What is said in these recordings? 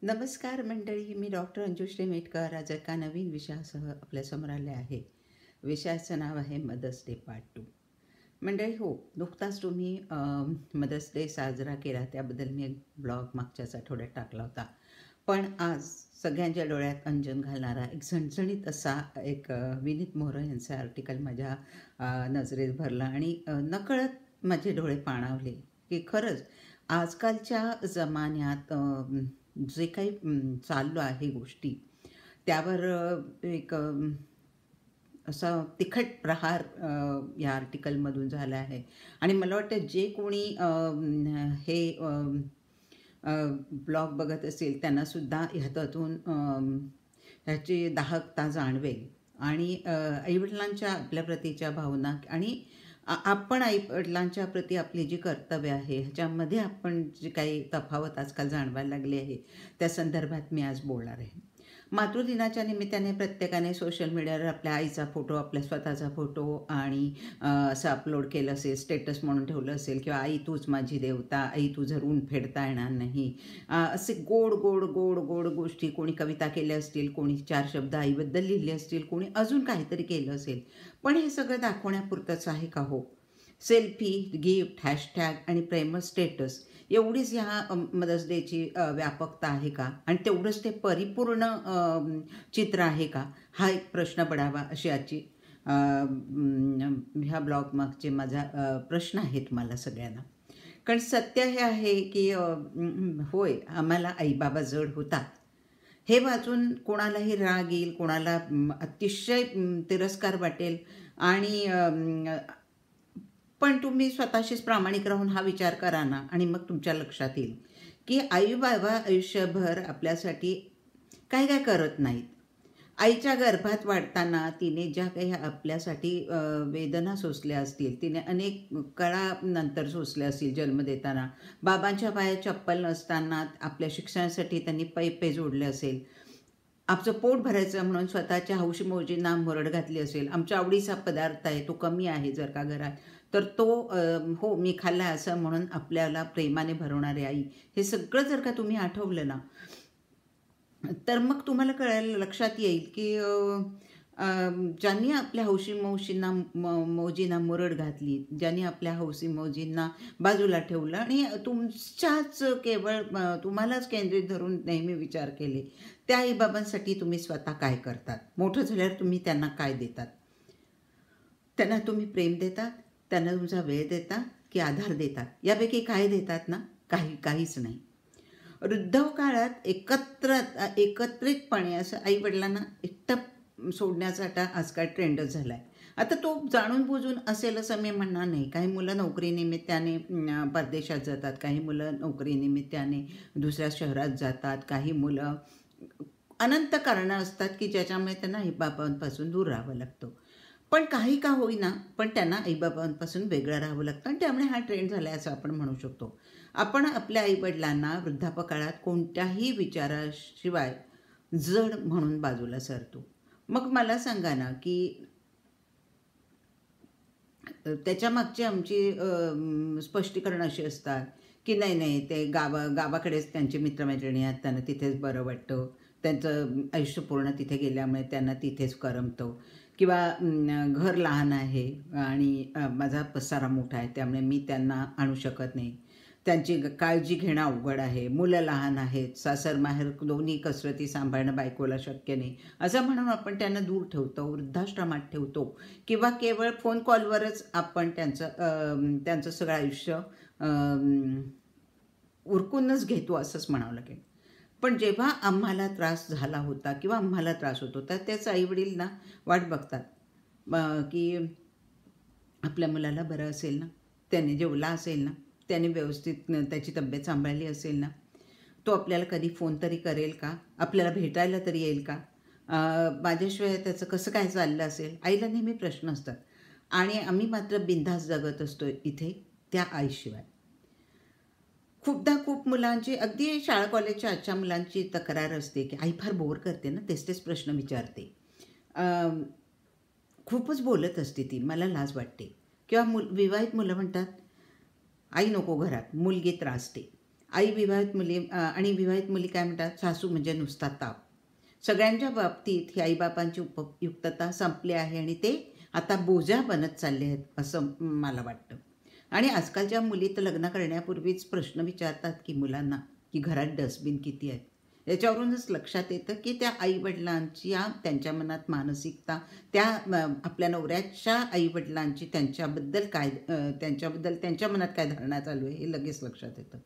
नमस्कार मंडळी, मी डॉक्टर अंजुश्री मेटकर आज एका नवीन विषयासह आपल्यासमोर आले आहे. विषयाचं नाव आहे मदर्स डे पार्ट 2. मंडळी हो, नुकताच तुम्ही मदर्स डे साजरा केला त्याबद्दल मी एक ब्लॉग मागच्याच आठवड्यात टाकला होता. पण आज सगळ्यांच्या डोळ्यात अंजन घालणारा एक झणझणीत असा एक विनीत मोहोळ यांचा आर्टिकल माझ्या नजरेत भरला आणि नकळत माझे डोळे पाणावले, की खरंच आजकालच्या जमान्यात जे काही चाललं आहे गोष्टी त्यावर एक असा तिखट प्रहार या आर्टिकलमधून झाला आहे. आणि मला वाटतं जे कोणी हे ब्लॉग बघत असेल त्यांनासुद्धा ह्याच्यातून ह्याची दाहकता जाणवेल. आणि आईवडिलांच्या आपल्या प्रतीच्या भावना आणि आपण आईवडिलांच्या प्रती आपली जी कर्तव्य आहे ह्याच्यामध्ये आपण जी काही तफावत आजकाल जाणवायला लागली आहे त्या संदर्भात मी आज बोलणार आहे. मातृदिनाच्या निमित्ताने प्रत्येकाने सोशल मीडियावर आपल्या आईचा फोटो, आपल्या स्वतःचा फोटो आणि असं अपलोड केलं असेल, स्टेटस म्हणून ठेवलं असेल किंवा आई तूच माझी देवता, आई तुझं ऋण फेडता येणार नाही, असे गोड गोड गोड गोड गोष्टी. कोणी कविता केल्या असतील, कोणी 4 शब्द आईबद्दल लिहिले असतील, कोणी अजून काहीतरी केलं असेल. पण हे सगळं दाखवण्यापुरतंच आहे का हो? सेल्फी, गिफ्ट, हॅशटॅग आणि प्रेम स्टेटस एवढीच ह्या मदर्स डेची व्यापकता आहे का? आणि तेवढंच ते परिपूर्ण चित्र आहे का? हा एक प्रश्न पडावा अशी आजची ह्या ब्लॉग मागचे माझा प्रश्न आहे तुम्हाला सगळ्यांना. कारण सत्य हे आहे की होय, आम्हाला आईबाबा जड होतात. हे वाचून कोणालाही राग येईल, कोणाला अतिशय तिरस्कार वाटेल. आणि पण तुम्ही स्वतःशीच प्रामाणिक राहून हा विचार करा ना, आणि मग तुमच्या लक्षात येईल की आई-बाबा आयुष्यभर आपल्यासाठी काय काय करत नाहीत. आईच्या गर्भात वाढताना तिने ज्या काही आपल्यासाठी वेदना सोसल्या असतील, तिने अनेक काळानंतर सोसल्या असतील. जन्म देताना बाबांच्या पायात चप्पल नसताना आपल्या शिक्षणासाठी त्यांनी पैपे जोडले असेल. आमचं पोट भरायचं म्हणून स्वतःच्या हौशी मौजींना मुरड घातली असेल. आमच्या आवडीचा पदार्थ आहे, तो कमी आहे जर का घरात, तर तो हो मी खाल्ला असं म्हणून आपल्याला प्रेमाने भरवणारी आई. हे सगळं जर का तुम्ही आठवलं ना, तर मग तुम्हाला कळायला लक्षात येईल की ज्यांनी आपल्या हौशी मौजींना मुरड घातली, ज्यांनी आपल्या हौशी मौजींना बाजूला ठेवलं आणि तुमच्याच केवळ तुम्हालाच केंद्रित धरून नेहमी विचार केले, त्या आईबाबांसाठी तुम्ही स्वतः काय करतात? मोठं झाल्यावर तुम्ही त्यांना काय देतात? त्यांना तुम्ही प्रेम देतात, त्यांना तुमचा वेळ देता की आधार देतात? यापैकी काय देतात ना? काहीच नाही. वृद्ध काळात एकत्रितपणे असं आईवडिलांना एकटं सोडण्याचा आता आजकाल ट्रेंडच झाला आहे. आता तो जाणून बुजून असेल असं मी म्हणणार नाही. काही मुलं नोकरीनिमित्ताने परदेशात जातात, काही मुलं नोकरीनिमित्ताने दुसऱ्या शहरात जातात, काही मुलं अनंत कारणं असतात की ज्याच्यामुळे त्यांना आईबाबांपासून दूर राहावं लागतं. पण काही का होईना, पण त्यांना आईबाबांपासून वेगळं राहावं लागतं आणि त्यामुळे हा ट्रेंड झाला आहे असं आपण म्हणू शकतो. आपण आपल्या आईवडिलांना वृद्धापकाळात कोणत्याही विचाराशिवाय जड म्हणून बाजूला सरतो. मग मला सांगा ना की त्याच्या मागची आमची स्पष्टीकरण अशी असतात की नाही ते गावाकडेच त्यांचे मित्रमैत्रिणी आहेत, त्यांना तिथेच बरं वाटतं, त्यांचं आयुष्य पूर्ण तिथे गेल्यामुळे त्यांना तिथेच करमतं. किंवा घर लहान आहे आणि माझा पसारा मोठा आहे त्यामुळे मी त्यांना आणू शकत नाही, त्यांची काळजी घेणं अवघड आहे, मुलं लहान आहेत, सासर माहेर दोन्ही कसरती सांभाळणं बायकोला शक्य नाही, असं म्हणून आपण त्यांना दूर ठेवतो, वृद्धाश्रमात ठेवतो किंवा केवळ फोन कॉलवरच आपण त्यांचं सगळं आयुष्य उरकूनच घेतो असंच म्हणावं लागेल. पण जेव्हा आम्हाला त्रास झाला होता किंवा आम्हाला त्रास होतो तर त्याच आईवडील ना वाट बघतात की आपल्या मुलाला बरं असेल ना, त्याने जेवला असेल ना, त्याने व्यवस्थित त्याची तब्येत सांभाळली असेल ना, तो आपल्याला कधी फोन तरी करेल का, आपल्याला भेटायला तरी येईल का, माझ्याशिवाय त्याचं कसं काय चाललं असेल. आईला नेहमी प्रश्न असतात आणि आम्ही मात्र बिनधास्त जगत असतो इथे त्या आईशिवाय. खूप मुलांची, अगदी शाळा कॉलेजच्या आजच्या मुलांची तक्रार असते की आई फार बोर करते ना, तेच प्रश्न विचारते, खूपच बोलत असते ती, मला लाज वाटते. किंवा विवाहित मुलं म्हणतात आई नको घरात, मुलगी त्रासते. आई विवाहित मुली आणि विवाहित मुली काय म्हणतात, सासू म्हणजे नुसता ताप. सगळ्यांच्या बाबतीत ही आईबापांची उपयुक्तता संपली आहे आणि ते आता बोजा बनत चालले आहेत असं मला वाटतं. आणि आजकालच्या मुली तर लग्न करण्यापूर्वीच प्रश्न विचारतात की मुलांना की घरात डस्टबिन किती आहेत. याच्यावरूनच लक्षात येतं की त्या आईवडिलांची त्यांच्या मनात मानसिकता, त्या आपल्या नवऱ्याच्या आईवडिलांची त्यांच्याबद्दल त्यांच्या मनात काय धारणा चालू आहे हे लगेच लक्षात येतं.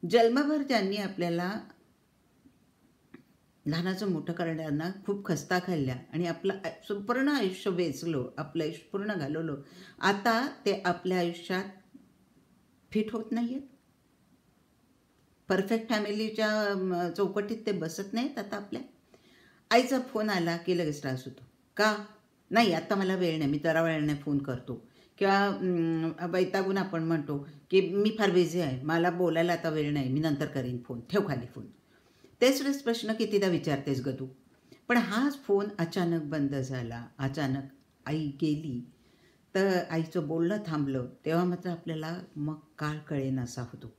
जन्मभर ज्यांनी आपल्याला लहानाचं मोठं करणाऱ्यांना खूप खस्ता खाल्ल्या आणि आपलं संपूर्ण आयुष्य वेचलो, आपलं आयुष्य पूर्ण घालवलं, आता ते आपल्या आयुष्यात फिट होत नाही आहेत. परफेक्ट फॅमिलीच्या चौकटीत ते बसत नाहीत. आता आपल्या आईचा फोन आला की लगेच त्रास होतो. का? नाही, आता मला वेळ नाही, मी जरा वेळाने फोन करतो. किंवा वैतागून आपण म्हणतो की मी फार बिझी आहे, मला बोलायला आता वेळ नाही, मी नंतर करीन फोन, ठेव खाली फोन. तेच प्रश्न कितीदा विचारतेस ग तू. पण हाच फोन अचानक बंद झाला, अचानक आई गेली, तर आईचं बोलणं थांबलं, तेव्हा मात्र आपल्याला मग काळ कळेनासा होतो.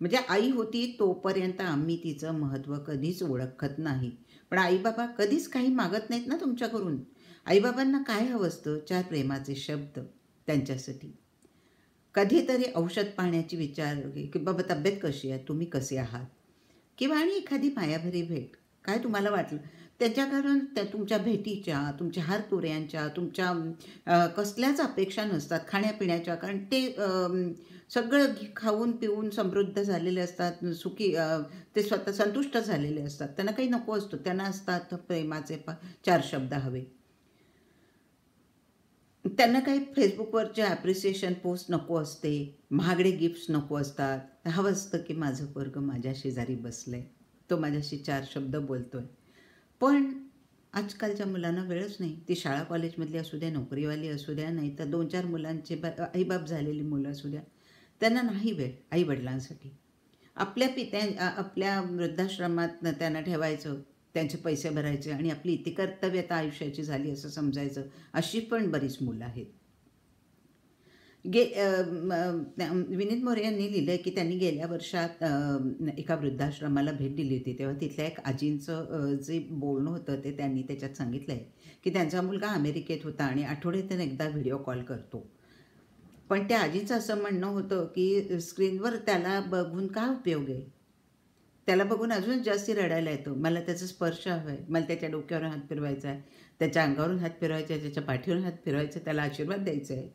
म्हणजे आई होती तोपर्यंत आम्ही तिचं महत्त्व कधीच ओळखत नाही. पण आईबाबा कधीच काही मागत नाहीत ना तुमच्याकडून. आईबाबांना काय हवं असतं? 4 प्रेमाचे शब्द त्यांच्यासाठी. कधीतरी औषध पाण्याची विचार की बाबा तब्येत कशी आहे, तुम्ही कसे आहात, किंवा आणि एखादी मायाभरी भेट. काय तुम्हाला वाटलं त्याच्याकडून, त्या तुमच्या भेटीच्या, तुमच्या हारतुऱ्यांच्या, तुमच्या कसल्याच अपेक्षा नसतात खाण्यापिण्याच्या, कारण ते सगळं खाऊन पिऊन समृद्ध झालेले असतात, सुखी, ते स्वतः संतुष्ट झालेले असतात. त्यांना काही नको असतं, त्यांना असतात प्रेमाचे 4 शब्द हवे. त्यांना काही फेसबुकवरचे ॲप्रिसिएशन पोस्ट नको असते, महागडे गिफ्ट्स नको असतात. हवं असतं की माझं पोरगं माझ्या शेजारी बसलंय, तो माझ्याशी 4 शब्द बोलतोय. पण आजकालच्या मुलांना वेळच नाही. ती शाळा कॉलेजमधली असू द्या, नोकरीवाली असू द्या, नाही तर 2-4 मुलांचे आईबाप झालेली मुलं असू द्या, त्यांना नाही वेळ आईवडिलांसाठी. आपल्या वृद्धाश्रमात त्यांना ठेवायचं, त्यांचे पैसे भरायचे आणि आपली इथे कर्तव्यता आयुष्याची झाली असं समजायचं, अशी पण बरीच मुलं आहेत. विनीत मोरे यांनी लिहिलं आहे की त्यांनी गेल्या वर्षात एका वृद्धाश्रमाला भेट दिली होती. तेव्हा तिथल्या एक आजींचं जे बोलणं होतं ते त्यांनी त्याच्यात सांगितलं आहे की त्यांचा मुलगा अमेरिकेत होता आणि आठवड्यातून एकदा व्हिडिओ कॉल करतो. पण त्या आजीचं असं म्हणणं होतं की स्क्रीनवर त्याला बघून काय उपयोग आहे, त्याला बघून अजून जास्ती रडायला येतो. मला त्याचा स्पर्श हवा आहे, मला त्याच्या डोक्यावर हात फिरवायचा आहे, त्याच्या अंगावरून हात फिरवायचा आहे, त्याच्या पाठीवरून हात फिरवायचा, त्याला आशीर्वाद द्यायचा आहे.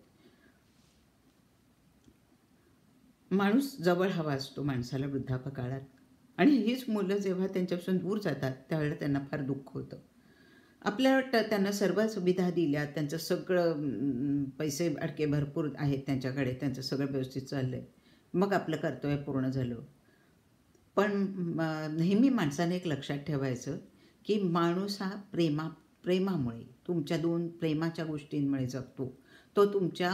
माणूस जवळ हवा असतो माणसाला वृद्धापकाळात, आणि हीच मुलं जेव्हा त्यांच्यापासून दूर जातात त्यावेळेला त्यांना फार दुःख होतं. आपल्याला वाटतं त्यांना सर्व सुविधा दिल्या, त्यांचं सगळं पैसे अडके भरपूर आहेत त्यांच्याकडे, त्यांचं सगळं व्यवस्थित चाललं आहे, मग आपलं कर्तव्य पूर्ण झालं. पण नेहमी माणसाने एक लक्षात ठेवायचं की माणूस हा प्रेमामुळे, तुमच्या 2 प्रेमाच्या गोष्टींमुळे जगतो. तो तुमच्या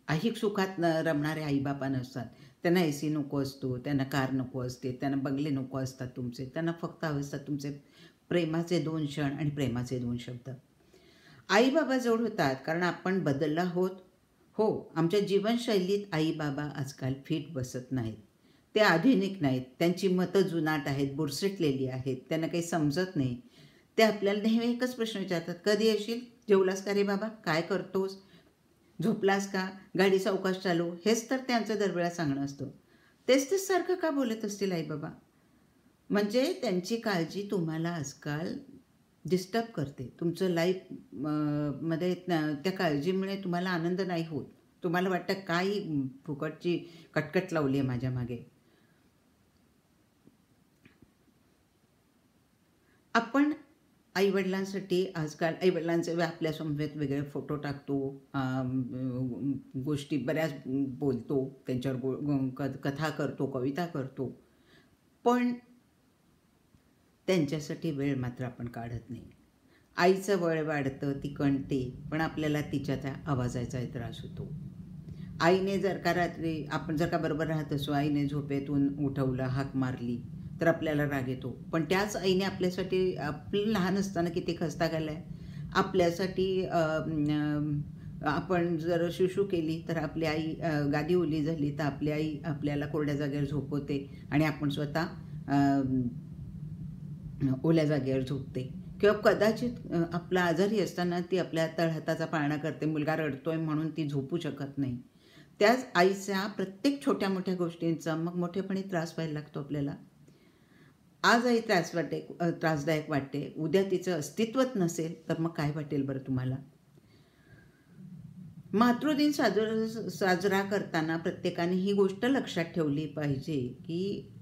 ऐहिक सुखात रमणारे आईबापा नसतात. त्यांना AC नको असतो, त्यांना कार नको असते, त्यांना बंगले नको असतात तुमचे, त्यांना फक्त हवे असतात तुमचे प्रेमाचे 2 क्षण आणि प्रेमाचे 2 शब्द. आईबाबा जवळ होतात कारण आपण बदलला आहोत. हो, आमच्या जीवनशैलीत आईबाबा आजकाल फिट बसत नाहीत, ते आधुनिक नाहीत, त्यांची मतं जुनाट आहेत, बुरसटलेली आहेत, त्यांना काही समजत नाही. ते आपल्याला नेहमी एकच प्रश्न विचारतात, कधी येशील, जेवलास का रे बाबा, काय करतोस, झोपलास का, गाडी सावकाश चालू, हेच तर त्यांचं दरवेळा सांगणं असतं. तेच सारखं का बोलत असतील आईबाबा? म्हणजे त्यांची काळजी तुम्हाला आजकाल डिस्टर्ब करते. तुमचं लाईफ मध्ये त्या काळजीमुळे तुम्हाला आनंद नाही होत. तुम्हाला वाटतं काही फुकटची कटकट लावली आहे माझ्या मागे. आपण आईवडिलांसाठी आजकाल आईवडिलांचे आपल्या समवेत वेगळे फोटो टाकतो, गोष्टी बऱ्याच बोलतो, त्यांच्यावर कथा करतो, कविता करतो, पण त्यांच्यासाठी वेळ मात्र आपण काढत नाही. आईचं वय वाढतं, ती कणते, पण आपल्याला तिच्या त्या आवाजाचाही त्रास होतो. आईने जर का रात्री आपण जर का बरोबर राहत असो, आईने झोपेतून उठवलं, हाक मारली तर आपल्याला राग येतो. पण त्याच आईने आपल्यासाठी, आपलं लहान असताना किती खस्ता घालाय, आपल्यासाठी आपण जर शुशू केली तर आपली आई गादी ओली झाली तर आपली आई आपल्याला कोरड्या जागेवर झोपवते आणि आपण स्वतः ओल्या जागेवर झोपते. किंवा कदाचित आपला आजारी असताना ती आपल्या तळहाताचा पाळणा करते, मुलगा रडतोय म्हणून ती झोपू शकत नाही. त्याच आईच्या प्रत्येक छोट्या मोठ्या गोष्टींचा मग मोठेपणी त्रास व्हायला लागतो आपल्याला. आज आई त्रासदायक वाटते, उद्या तिचं अस्तित्वच नसेल तर मग काय वाटेल बरं तुम्हाला? मातृदिन साजरा करताना प्रत्येकाने ही गोष्ट लक्षात ठेवली पाहिजे की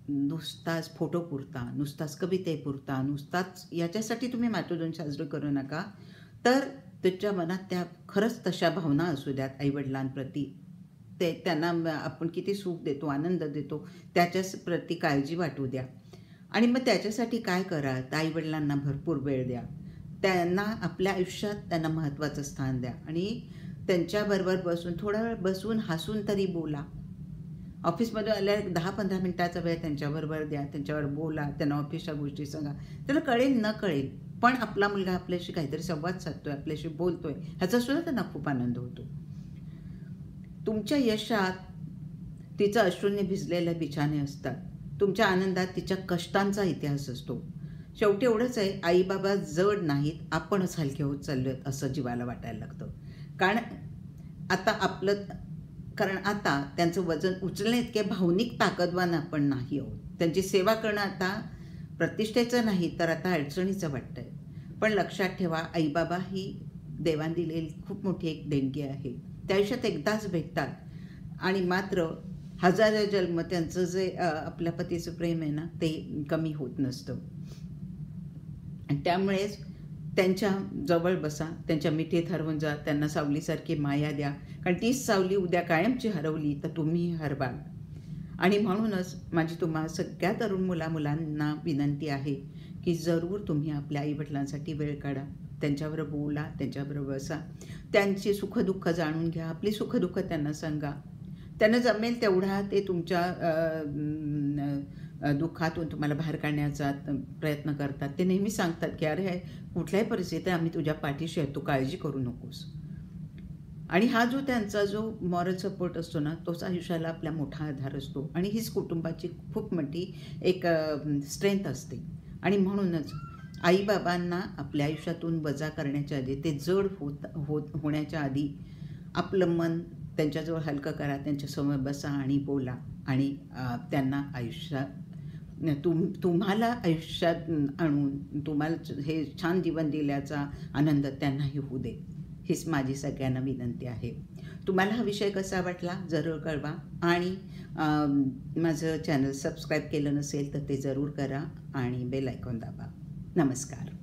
नुसताच फोटो पुरता, नुसताच कवितेपुरता, नुसताच याच्यासाठी तुम्ही मातृदिन साजरं करू नका. तर त्याच्या मनात त्या खरंच तशा भावना असू द्यात आईवडिलांप्रती. त्यांना आपण किती सुख देतो, आनंद देतो, त्याच्याच प्रती काळजी वाटू द्या. आणि मग त्याच्यासाठी काय करा, आईवडिलांना भरपूर वेळ द्या, त्यांना आपल्या आयुष्यात त्यांना महत्त्वाचं स्थान द्या आणि त्यांच्याबरोबर बसून थोडा वेळ बसून हसून तरी बोला. ऑफिसमध्ये आल्या 10-15 मिनिटाचा वेळ त्यांच्याबरोबर द्या, त्यांच्यावर बोला, त्यांना ऑफिसच्या गोष्टी सांगा. त्याला कळेल न कळेल पण आपला मुलगा आपल्याशी काहीतरी संवाद साधतोय, आपल्याशी बोलतोय, ह्याचा सुद्धा त्यांना खूप आनंद होतो. तुमच्या यशात तिचं अश्रूंनी भिजलेले बिछाने असतात, तुमच्या आनंदात तिच्या कष्टांचा इतिहास असतो. शेवटी एवढंच आहे, आई बाबा जड नाहीत, आपणच हलके होत चाललो आहेत असं जीवाला वाटायला लागतं. कारण आता त्यांचं वजन उचलणे इतके भावनिक ताकदवान आपण नाही आहोत. त्यांची सेवा करणं आता प्रतिष्ठेचं नाही तर आता अडचणीचं वाटतंय. पण लक्षात ठेवा, आईबाबा ही देवाने दिलेली खूप मोठी एक देणगी आहे. त्या आयुष्यात एकदाच भेटतात आणि मात्र हजारो जन्म त्यांचं जे आपल्या पतीचं प्रेम आहे ना ते कमी होत नसतं. आणि त्यामुळेच त्यांच्या जवळ बसा, त्यांच्या मिठीत हरवून जा, त्यांना सावलीसारखी माया द्या. कारण तीच सावली उद्या कायमची हरवली तर तुम्ही हरवाल. आणि म्हणूनच माझी तुम्हा सगळ्या तरुण मुलांना विनंती आहे की जरूर तुम्ही आपल्या आईवडिलांसाठी वेळ काढा, त्यांच्याबरोबर बोला, त्यांच्याबरोबर बसा, त्यांची सुखदुःख जाणून घ्या, आपली सुखदुःख त्यांना सांगा. त्यांना जमेल तेवढा ते तुमच्या दुःखातून तुम्हाला बाहेर काढण्याचा प्रयत्न करतात. ते नेहमी सांगतात की अरे कुठल्याही परिस्थितीत आम्ही तुझ्या पाठीशी आहे, तू काळजी करू नकोस. आणि हा जो त्यांचा जो मॉरल सपोर्ट असतो ना तोच आयुष्याला आपल्या मोठा आधार असतो आणि हीच कुटुंबाची खूप मोठी एक स्ट्रेंथ असते. आणि म्हणूनच आईबाबांना आपल्या आयुष्यातून वजा करण्याच्या आधी, ते जड होण्याच्या आधी आपलं मन त्यांच्याजवळ हलकं करा, त्यांच्यासमोर बसा आणि बोला आणि त्यांना तुम्हाला आयुष्यात आणून तुम्हाला हे छान जीवन दिल्याचा आनंद त्यांनाही होऊ दे, हीच माझी सगळ्यांना विनंती आहे. तुम्हाला हा विषय कसा वाटला जरूर कळवा आणि माझं चॅनल सबस्क्राईब केलं नसेल तर ते जरूर करा आणि बेल आयकॉन दाबा. नमस्कार.